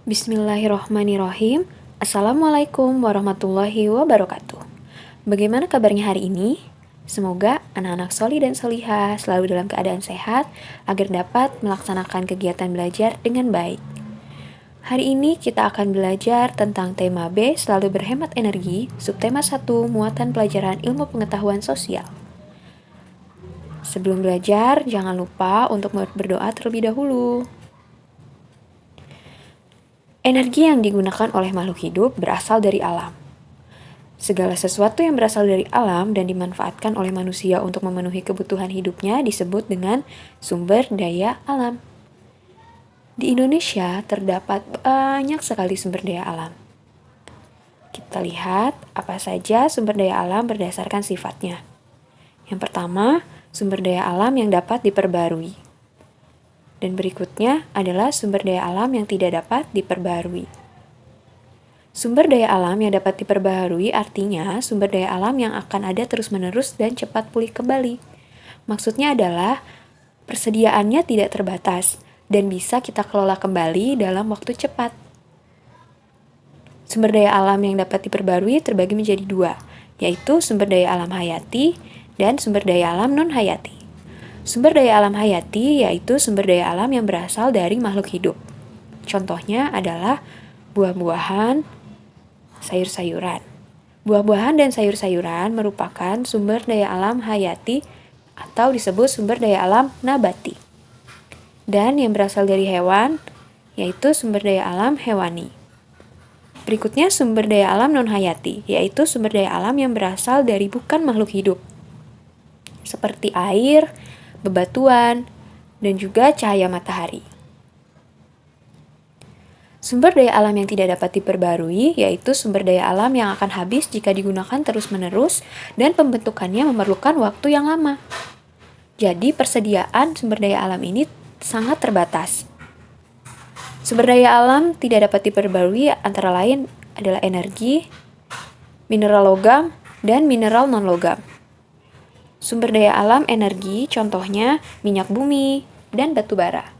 Bismillahirrohmanirrohim. Assalamualaikum warahmatullahi wabarakatuh. Bagaimana kabarnya hari ini? Semoga anak-anak soli dan solihah selalu dalam keadaan sehat agar dapat melaksanakan kegiatan belajar dengan baik. Hari ini kita akan belajar tentang tema B, selalu berhemat energi, subtema 1, muatan pelajaran ilmu pengetahuan sosial. Sebelum belajar, jangan lupa untuk berdoa terlebih dahulu. Energi yang digunakan oleh makhluk hidup berasal dari alam. Segala sesuatu yang berasal dari alam dan dimanfaatkan oleh manusia untuk memenuhi kebutuhan hidupnya disebut dengan sumber daya alam. Di Indonesia terdapat banyak sekali sumber daya alam. Kita lihat apa saja sumber daya alam berdasarkan sifatnya. Yang pertama, sumber daya alam yang dapat diperbarui. Dan berikutnya adalah sumber daya alam yang tidak dapat diperbaharui. Sumber daya alam yang dapat diperbaharui artinya sumber daya alam yang akan ada terus-menerus dan cepat pulih kembali. Maksudnya adalah persediaannya tidak terbatas dan bisa kita kelola kembali dalam waktu cepat. Sumber daya alam yang dapat diperbarui terbagi menjadi dua, yaitu sumber daya alam hayati dan sumber daya alam non-hayati. Sumber daya alam hayati yaitu sumber daya alam yang berasal dari makhluk hidup. Contohnya adalah buah-buahan, sayur-sayuran. Buah-buahan dan sayur-sayuran merupakan sumber daya alam hayati atau disebut sumber daya alam nabati. Dan yang berasal dari hewan yaitu sumber daya alam hewani. Berikutnya sumber daya alam non-hayati yaitu sumber daya alam yang berasal dari bukan makhluk hidup. Seperti air, bebatuan, dan juga cahaya matahari. Sumber daya alam yang tidak dapat diperbarui yaitu sumber daya alam yang akan habis jika digunakan terus-menerus dan pembentukannya memerlukan waktu yang lama. Jadi persediaan sumber daya alam ini sangat terbatas. Sumber daya alam tidak dapat diperbarui antara lain adalah energi, mineral logam, dan mineral non-logam. Sumber daya alam energi contohnya minyak bumi dan batu bara.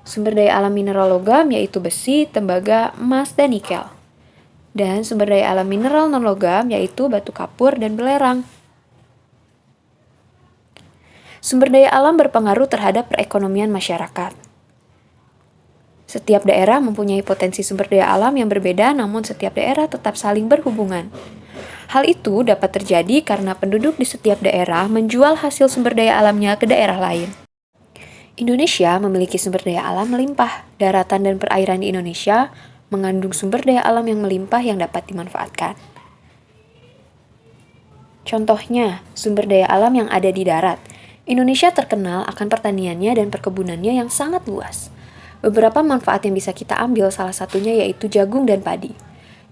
Sumber daya alam mineral logam yaitu besi, tembaga, emas, dan nikel. Dan sumber daya alam mineral non-logam yaitu batu kapur dan belerang. Sumber daya alam berpengaruh terhadap perekonomian masyarakat. Setiap daerah mempunyai potensi sumber daya alam yang berbeda, namun setiap daerah tetap saling berhubungan. Hal itu dapat terjadi karena penduduk di setiap daerah menjual hasil sumber daya alamnya ke daerah lain. Indonesia memiliki sumber daya alam melimpah. Daratan dan perairan di Indonesia mengandung sumber daya alam yang melimpah yang dapat dimanfaatkan. Contohnya, sumber daya alam yang ada di darat. Indonesia terkenal akan pertaniannya dan perkebunannya yang sangat luas. Beberapa manfaat yang bisa kita ambil salah satunya yaitu jagung dan padi.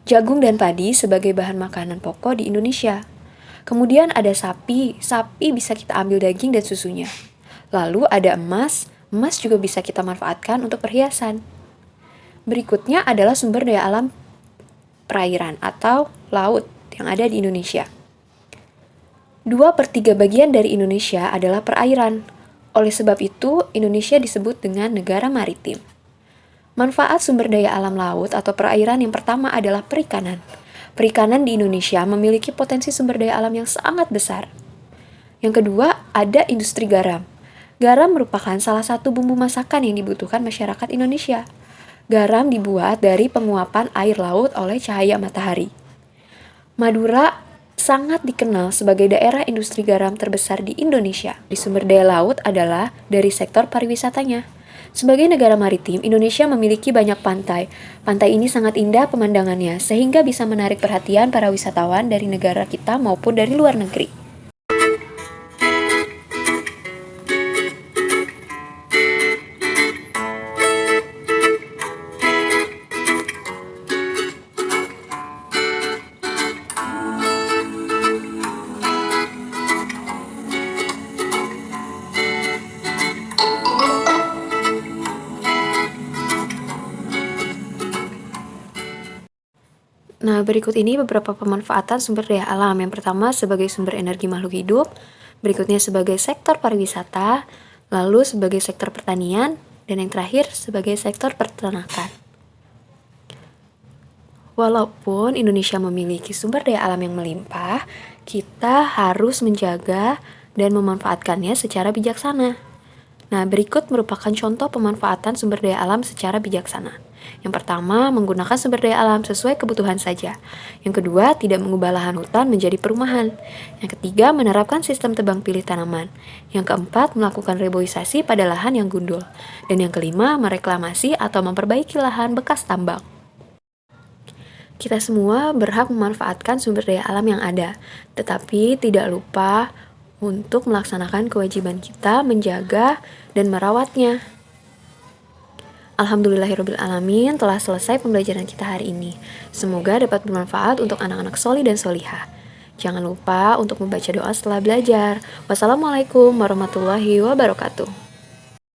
Jagung dan padi sebagai bahan makanan pokok di Indonesia. Kemudian ada sapi bisa kita ambil daging dan susunya. Lalu ada emas juga bisa kita manfaatkan untuk perhiasan. Berikutnya adalah sumber daya alam perairan atau laut yang ada di Indonesia. 2/3 bagian dari Indonesia adalah perairan. Oleh sebab itu, Indonesia disebut dengan negara maritim. Manfaat sumber daya alam laut atau perairan yang pertama adalah perikanan. Perikanan di Indonesia memiliki potensi sumber daya alam yang sangat besar. Yang kedua, ada industri garam. Garam merupakan salah satu bumbu masakan yang dibutuhkan masyarakat Indonesia. Garam dibuat dari penguapan air laut oleh cahaya matahari. Madura sangat dikenal sebagai daerah industri garam terbesar di Indonesia. Di sumber daya laut adalah dari sektor pariwisatanya. Sebagai negara maritim, Indonesia memiliki banyak pantai. Pantai ini sangat indah pemandangannya, sehingga bisa menarik perhatian para wisatawan dari negara kita maupun dari luar negeri. Nah, berikut ini beberapa pemanfaatan sumber daya alam. Yang pertama sebagai sumber energi makhluk hidup, berikutnya sebagai sektor pariwisata, lalu sebagai sektor pertanian, dan yang terakhir sebagai sektor peternakan. Walaupun Indonesia memiliki sumber daya alam yang melimpah, kita harus menjaga dan memanfaatkannya secara bijaksana. Nah, berikut merupakan contoh pemanfaatan sumber daya alam secara bijaksana. Yang pertama, menggunakan sumber daya alam sesuai kebutuhan saja. Yang kedua, tidak mengubah lahan hutan menjadi perumahan. Yang ketiga, menerapkan sistem tebang pilih tanaman. Yang keempat, melakukan reboisasi pada lahan yang gundul. Dan yang kelima, mereklamasi atau memperbaiki lahan bekas tambang. Kita semua berhak memanfaatkan sumber daya alam yang ada, tetapi tidak lupa untuk melaksanakan kewajiban kita menjaga dan merawatnya. Alhamdulillahirrabbilalamin, telah selesai pembelajaran kita hari ini. Semoga dapat bermanfaat untuk anak-anak soli dan solihah. Jangan lupa untuk membaca doa setelah belajar. Wassalamualaikum warahmatullahi wabarakatuh.